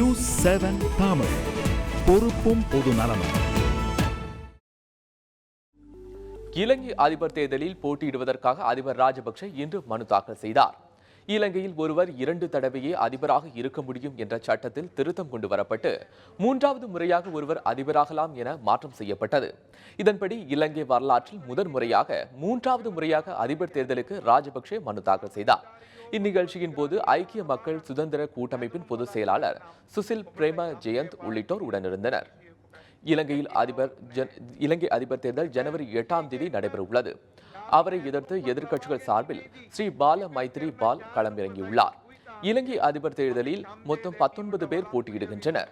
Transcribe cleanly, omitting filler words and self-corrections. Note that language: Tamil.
நியூஸ் 7 தமிழ், பொறுப்பும் பொது நலமும். இலங்கை அதிபர் தேர்தலில் போட்டியிடுவதற்காக அதிபர் ராஜபக்ஷ இன்று மனு தாக்கல் செய்தார். இலங்கையில் ஒருவர் 2 தடவையே அதிபராக இருக்க முடியும் என்ற சட்டத்தில் திருத்தம் கொண்டு வரப்பட்டு 3வது முறையாக ஒருவர் அதிபராகலாம் என மாற்றம் செய்யப்பட்டது. இதன்படி இலங்கை வரலாற்றில் முதன் முறையாக 3வது முறையாக அதிபர் தேர்தலுக்கு ராஜபக்ஷ மனு தாக்கல் செய்தார். இந்நிகழ்ச்சியின் போது ஐக்கிய மக்கள் சுதந்திர கூட்டமைப்பின் பொதுச் செயலாளர் சுசில் பிரேம ஜெயந்த் உள்ளிட்டோர் உடனிருந்தனர். இலங்கை அதிபர் தேர்தல் ஜனவரி 8ஆம் தேதி நடைபெறவுள்ளது. அவரை எதிர்த்து எதிர்க்கட்சிகள் சார்பில் ஸ்ரீ பால மைத்ரி பால் களமிறங்கியுள்ளார். இலங்கை அதிபர் தேர்தலில் மொத்தம் 19 பேர் போட்டியிடுகின்றனர்.